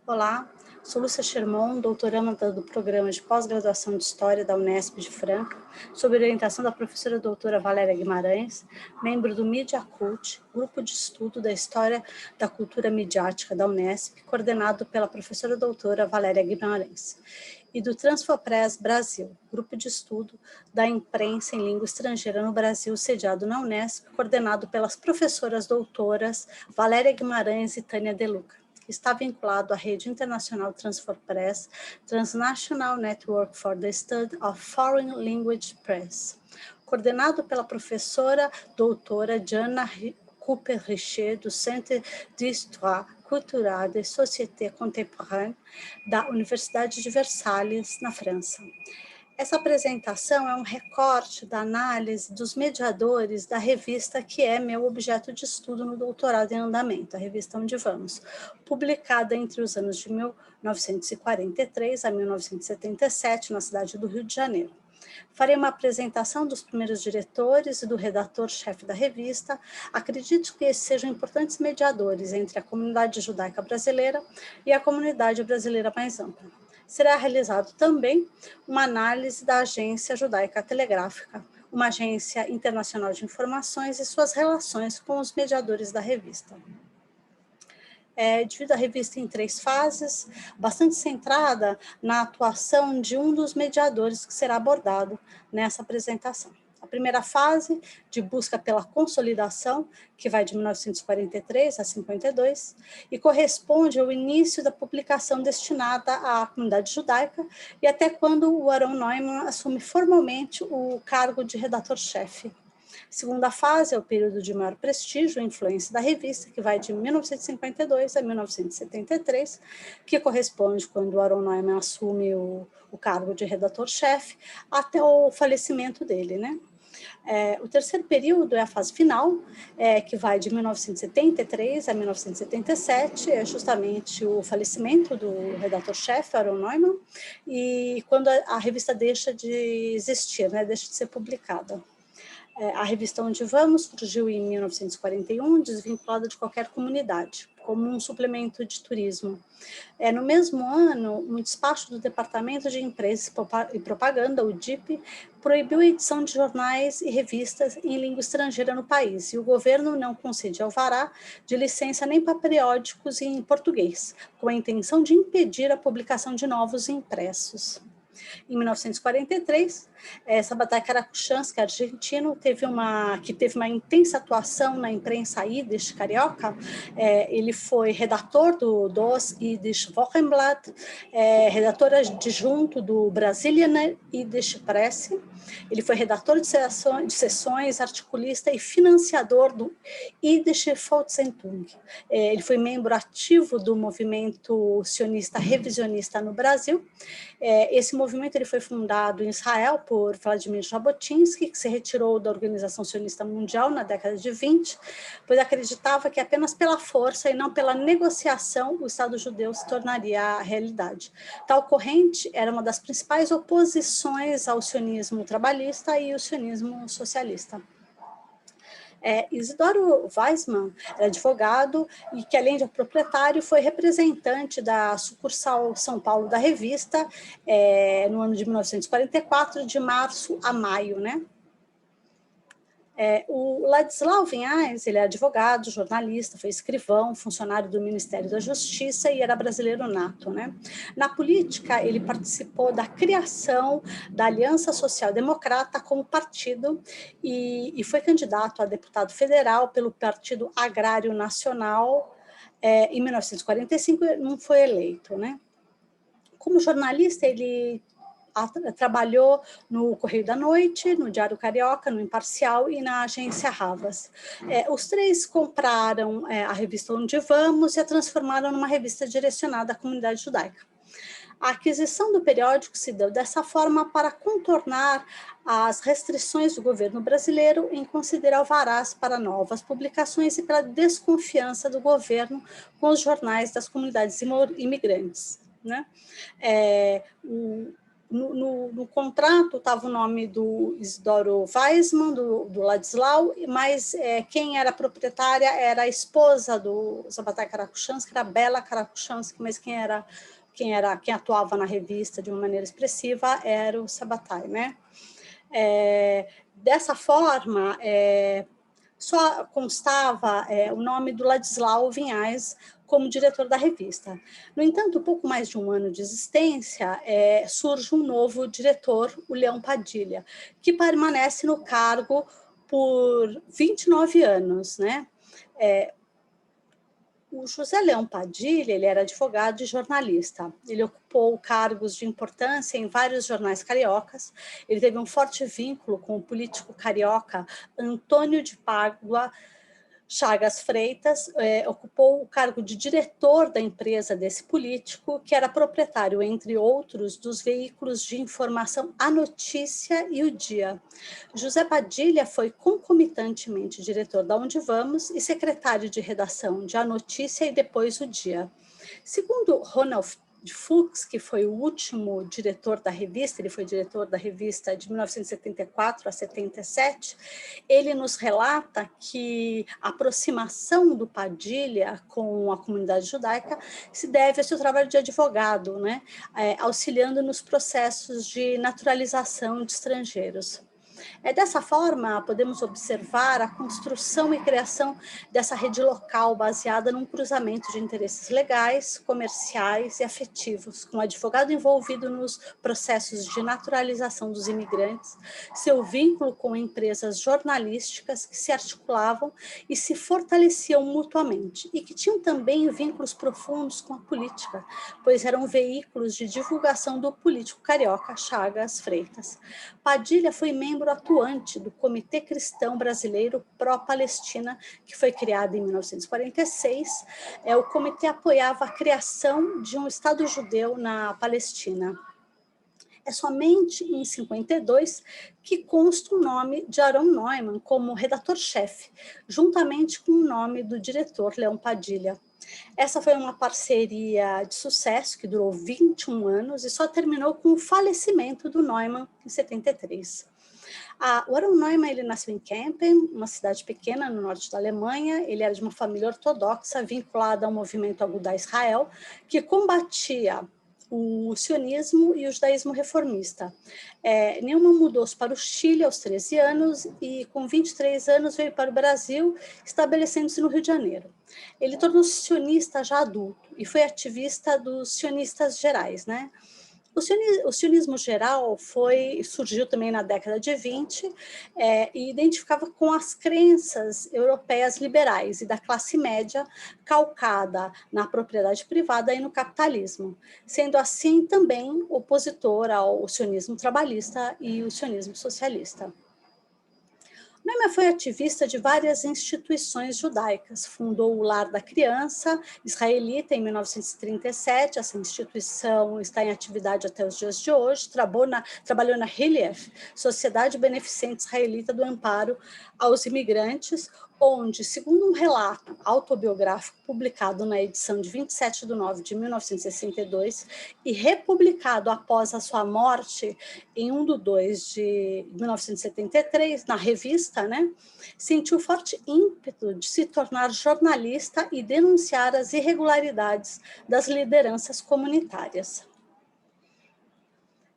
Olá, sou Lúcia Sherman, doutoranda do Programa de Pós-Graduação de História da Unesp de Franca, sob orientação da professora doutora Valéria Guimarães, membro do Media Cult, grupo de estudo da História da Cultura Midiática da Unesp, coordenado pela professora doutora Valéria Guimarães, e do Transfopress Brasil, grupo de estudo da imprensa em língua estrangeira no Brasil, sediado na Unesp, coordenado pelas professoras doutoras Valéria Guimarães e Tânia De Luca. Está vinculado à rede internacional Transfopress, Transnational Network for the Study of Foreign Language Press, coordenado pela professora doutora Jana Cooper-Richer, do Centre d'Histoire Culturelle et Société Contemporaine da Universidade de Versalhes, na França. Essa apresentação é um recorte da análise dos mediadores da revista que é meu objeto de estudo no doutorado em andamento, a revista Onde Vamos, publicada entre os anos de 1943 a 1977, na cidade do Rio de Janeiro. Farei uma apresentação dos primeiros diretores e do redator-chefe da revista. Acredito que esses sejam importantes mediadores entre a comunidade judaica brasileira e a comunidade brasileira mais ampla. Será realizado também uma análise da Agência Judaica Telegráfica, uma agência internacional de informações e suas relações com os mediadores da revista. Divido a revista em 3 fases, bastante centrada na atuação de um dos mediadores que será abordado nessa apresentação. A primeira fase, de busca pela consolidação, que vai de 1943 a 52, e corresponde ao início da publicação destinada à comunidade judaica e até quando o Aaron Neumann assume formalmente o cargo de redator-chefe. Segunda fase é o período de maior prestígio e influência da revista, que vai de 1952 a 1973, que corresponde quando o Aaron Neumann assume o cargo de redator-chefe, até o falecimento dele, né? O terceiro período é a fase final, que vai de 1973 a 1977, é justamente o falecimento do redator-chefe, Aaron Neumann, e quando a revista deixa de existir, né, deixa de ser publicada. A revista Onde Vamos surgiu em 1941, desvinculada de qualquer comunidade, como um suplemento de turismo. No mesmo ano, um despacho do Departamento de Imprensa e Propaganda, o DIP, proibiu a edição de jornais e revistas em língua estrangeira no país, e o governo não concede alvará de licença nem para periódicos em português, com a intenção de impedir a publicação de novos impressos. Em 1943, Sabbatai Karakuchansky, argentino, teve uma intensa atuação na imprensa Yiddish carioca. Ele foi redator do Dos Yiddish Wochenblatt, redator adjunto do Brazilian Yiddish Press. Ele foi redator de sessões, articulista e financiador do Yiddish Volkszeitung. Ele foi membro ativo do movimento sionista revisionista no Brasil. Esse movimento ele foi fundado em Israel por Vladimir Jabotinsky, que se retirou da Organização Sionista Mundial na década de 20, pois acreditava que apenas pela força e não pela negociação o Estado judeu se tornaria a realidade. Tal corrente era uma das principais oposições ao sionismo trabalhista e o sionismo socialista. Isidoro Weissmann era advogado e que, além de proprietário, foi representante da sucursal São Paulo da revista no ano de 1944, de março a maio, né? O Ladislau Vinhais, ele é advogado, jornalista, foi escrivão, funcionário do Ministério da Justiça e era brasileiro nato, né? Na política, ele participou da criação da Aliança Social Democrata como partido e foi candidato a deputado federal pelo Partido Agrário Nacional. Em 1945, não foi eleito, né? Como jornalista, ele trabalhou no Correio da Noite, no Diário Carioca, no Imparcial e na agência Havas. Os 3 compraram a revista Onde Vamos e a transformaram numa revista direcionada à comunidade judaica. A aquisição do periódico se deu dessa forma para contornar as restrições do governo brasileiro em considerar alvarás para novas publicações e pela desconfiança do governo com os jornais das comunidades imigrantes, né? no contrato estava o nome do Isidoro Weissmann, do Ladislau, mas quem era proprietária era a esposa do Sabbatai Karakuchansky, era a Bela Karakuchansky, mas quem atuava na revista de uma maneira expressiva era o Sabbatai, né? Dessa forma, só constava o nome do Ladislau Vinhais como diretor da revista. No entanto, pouco mais de um ano de existência, surge um novo diretor, o Leão Padilha, que permanece no cargo por 29 anos, né? O José Leão Padilha, ele era advogado e jornalista. Ele ocupou cargos de importância em vários jornais cariocas. Ele teve um forte vínculo com o político carioca Antônio de Pádua Chagas Freitas, ocupou o cargo de diretor da empresa desse político, que era proprietário, entre outros, dos veículos de informação A Notícia e o Dia. José Padilha foi concomitantemente diretor da Onde Vamos e secretário de redação de A Notícia e depois o Dia. Segundo Ronald Fuchs, que foi o último diretor da revista, ele foi diretor da revista de 1974 a 77, ele nos relata que a aproximação do Padilha com a comunidade judaica se deve ao seu trabalho de advogado, né, auxiliando nos processos de naturalização de estrangeiros. Dessa forma, podemos observar a construção e criação dessa rede local baseada num cruzamento de interesses legais, comerciais e afetivos, com o advogado envolvido nos processos de naturalização dos imigrantes, seu vínculo com empresas jornalísticas que se articulavam e se fortaleciam mutuamente, e que tinham também vínculos profundos com a política, pois eram veículos de divulgação do político carioca Chagas Freitas. Padilha foi membro atuante do Comitê Cristão Brasileiro Pró-Palestina, que foi criado em 1946. O comitê apoiava a criação de um Estado judeu na Palestina. É somente em 52 que consta o nome de Aaron Neumann como redator-chefe, juntamente com o nome do diretor Leão Padilha. Essa foi uma parceria de sucesso que durou 21 anos e só terminou com o falecimento do Neumann em 73. O Aaron Neumann, ele nasceu em Kempen, uma cidade pequena no norte da Alemanha. Ele era de uma família ortodoxa vinculada ao movimento Agudá Israel, que combatia o sionismo e o judaísmo reformista. Neumann mudou-se para o Chile aos 13 anos e, com 23 anos, veio para o Brasil, estabelecendo-se no Rio de Janeiro. Ele tornou-se sionista já adulto e foi ativista dos sionistas gerais, né? O sionismo geral surgiu também na década de 20 e identificava com as crenças europeias liberais e da classe média calcada na propriedade privada e no capitalismo, sendo assim também opositor ao sionismo trabalhista e o sionismo socialista. Neumann foi ativista de várias instituições judaicas. Fundou o Lar da Criança Israelita em 1937. Essa instituição está em atividade até os dias de hoje. Trabalhou na Relief, Sociedade Beneficente Israelita do Amparo aos Imigrantes, onde, segundo um relato autobiográfico publicado na edição de 27 de nove de 1962 e republicado após a sua morte em 1/2 de 1973, na revista, né, sentiu forte ímpeto de se tornar jornalista e denunciar as irregularidades das lideranças comunitárias.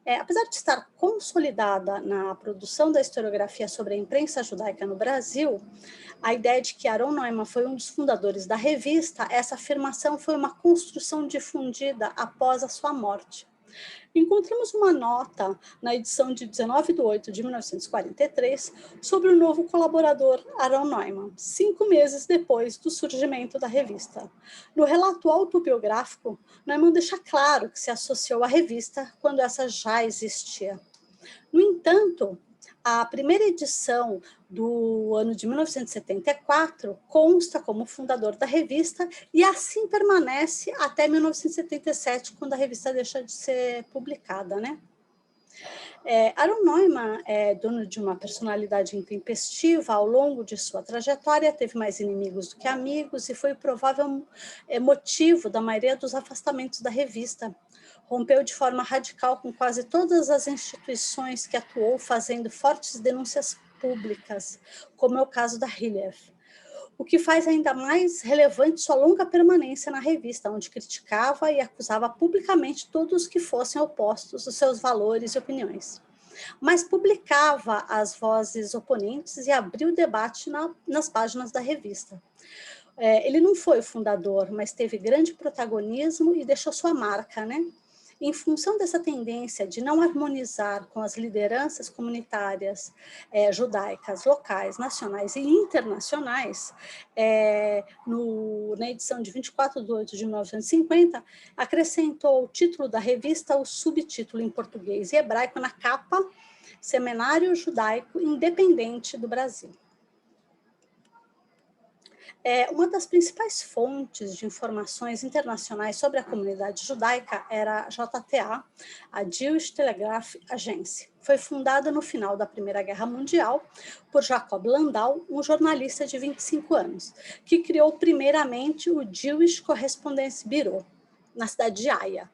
Apesar de estar consolidada na produção da historiografia sobre a imprensa judaica no Brasil, a ideia de que Aaron Neumann foi um dos fundadores da revista, essa afirmação foi uma construção difundida após a sua morte. Encontramos uma nota na edição de 19/8 de 1943 sobre o novo colaborador Aaron Neumann, 5 meses depois do surgimento da revista. No relato autobiográfico, Neumann deixa claro que se associou à revista quando essa já existia. No entanto, a primeira edição do ano de 1974 consta como fundador da revista e assim permanece até 1977, quando a revista deixa de ser publicada, né? Aaron Neumann é dono de uma personalidade intempestiva. Ao longo de sua trajetória, teve mais inimigos do que amigos e foi o provável motivo da maioria dos afastamentos da revista. Rompeu de forma radical com quase todas as instituições que atuou, fazendo fortes denúncias públicas, como é o caso da Hillier, o que faz ainda mais relevante sua longa permanência na revista, onde criticava e acusava publicamente todos que fossem opostos aos seus valores e opiniões. Mas publicava as vozes oponentes e abriu o debate nas páginas da revista. Ele não foi o fundador, mas teve grande protagonismo e deixou sua marca, né? Em função dessa tendência de não harmonizar com as lideranças comunitárias judaicas locais, nacionais e internacionais, na edição de 24 de 8 de 1950, acrescentou o título da revista, o subtítulo em português e hebraico na capa, Semanário Judaico Independente do Brasil. Uma das principais fontes de informações internacionais sobre a comunidade judaica era a JTA, a Jewish Telegraph Agency. Foi fundada no final da Primeira Guerra Mundial por Jacob Landau, um jornalista de 25 anos, que criou primeiramente o Jewish Correspondence Bureau, na cidade de Haia,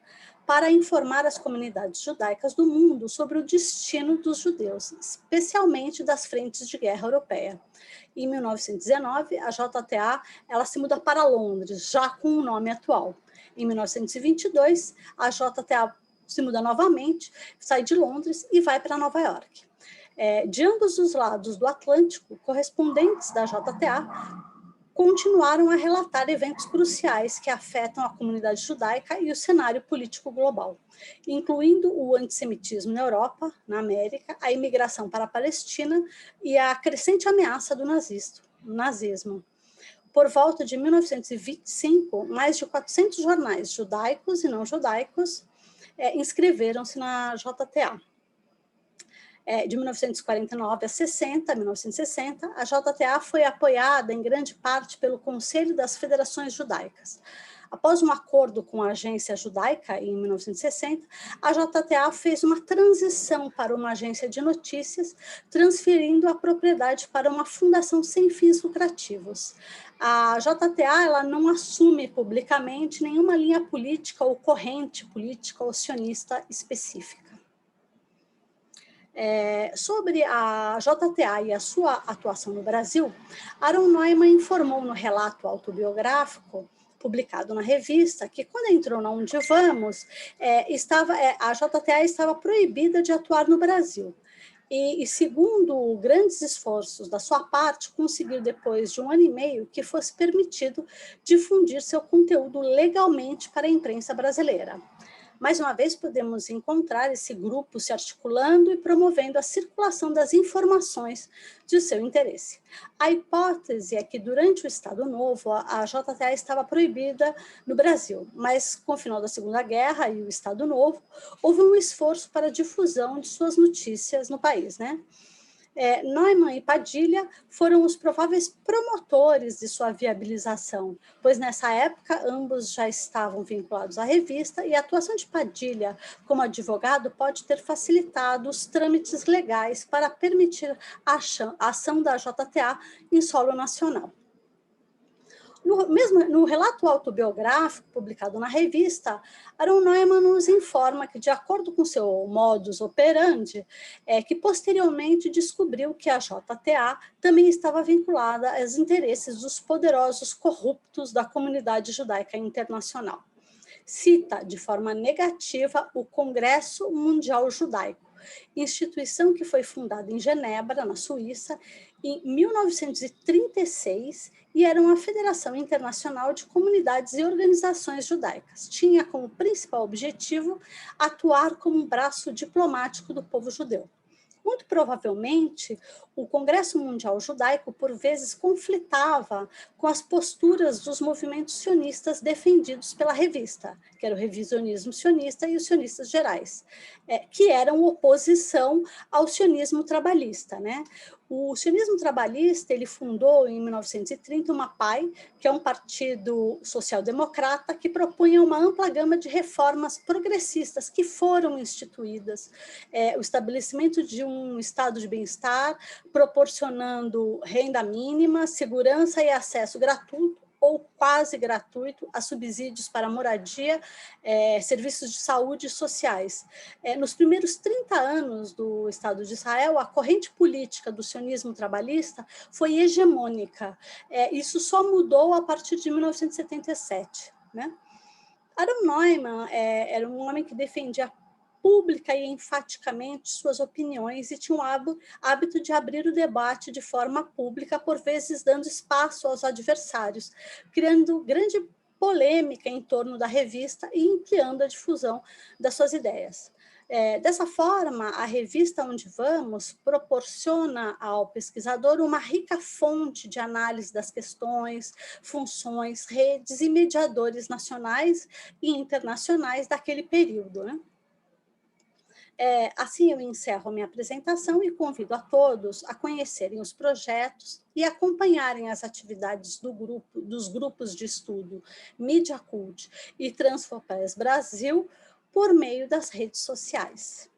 para informar as comunidades judaicas do mundo sobre o destino dos judeus, especialmente das frentes de guerra europeia. Em 1919, a JTA se muda para Londres, já com o nome atual. Em 1922, a JTA se muda novamente, sai de Londres e vai para Nova York. De ambos os lados do Atlântico, correspondentes da JTA continuaram a relatar eventos cruciais que afetam a comunidade judaica e o cenário político global, incluindo o antissemitismo na Europa, na América, a imigração para a Palestina e a crescente ameaça do nazismo. Por volta de 1925, mais de 400 jornais judaicos e não judaicos inscreveram-se na JTA. De 1949 a 1960, a JTA foi apoiada em grande parte pelo Conselho das Federações Judaicas. Após um acordo com a Agência Judaica, em 1960, a JTA fez uma transição para uma agência de notícias, transferindo a propriedade para uma fundação sem fins lucrativos. A JTA ela não assume publicamente nenhuma linha política ou corrente política ou sionista específica. Sobre a JTA e a sua atuação no Brasil, Aaron Neumann informou no relato autobiográfico publicado na revista que, quando entrou na Onde Vamos, a JTA estava proibida de atuar no Brasil. E, segundo grandes esforços da sua parte, conseguiu, depois de 1 ano e meio, que fosse permitido difundir seu conteúdo legalmente para a imprensa brasileira. Mais uma vez, podemos encontrar esse grupo se articulando e promovendo a circulação das informações de seu interesse. A hipótese é que, durante o Estado Novo, a JTA estava proibida no Brasil, mas, com o final da Segunda Guerra e o Estado Novo, houve um esforço para a difusão de suas notícias no país, né? Neumann e Padilha foram os prováveis promotores de sua viabilização, pois nessa época ambos já estavam vinculados à revista e a atuação de Padilha como advogado pode ter facilitado os trâmites legais para permitir a ação da JTA em solo nacional. No relato autobiográfico publicado na revista, Aaron Neumann nos informa que, de acordo com seu modus operandi, que posteriormente descobriu que a JTA também estava vinculada aos interesses dos poderosos corruptos da comunidade judaica internacional. Cita de forma negativa o Congresso Mundial Judaico, instituição que foi fundada em Genebra, na Suíça, em 1936 e era uma federação internacional de comunidades e organizações judaicas. Tinha como principal objetivo atuar como um braço diplomático do povo judeu. Muito provavelmente, o Congresso Mundial Judaico, por vezes, conflitava com as posturas dos movimentos sionistas defendidos pela revista, que era o revisionismo sionista e os sionistas gerais, que eram oposição ao sionismo trabalhista, né? O sionismo trabalhista, ele fundou em 1930 uma PAI, que é um partido social-democrata que propunha uma ampla gama de reformas progressistas que foram instituídas. O estabelecimento de um estado de bem-estar, proporcionando renda mínima, segurança e acesso gratuito ou quase gratuito a subsídios para moradia, serviços de saúde e sociais. Nos primeiros 30 anos do Estado de Israel, a corrente política do sionismo trabalhista foi hegemônica. Isso só mudou a partir de 1977, né? Aaron Neumann era um homem que defendia pública e enfaticamente suas opiniões e tinha o hábito de abrir o debate de forma pública, por vezes dando espaço aos adversários, criando grande polêmica em torno da revista e ampliando a difusão das suas ideias. Dessa forma, a revista Onde Vamos proporciona ao pesquisador uma rica fonte de análise das questões, funções, redes e mediadores nacionais e internacionais daquele período, né? Assim eu encerro a minha apresentação e convido a todos a conhecerem os projetos e acompanharem as atividades dos grupos de estudo Media Cult e Transfopress Brasil por meio das redes sociais.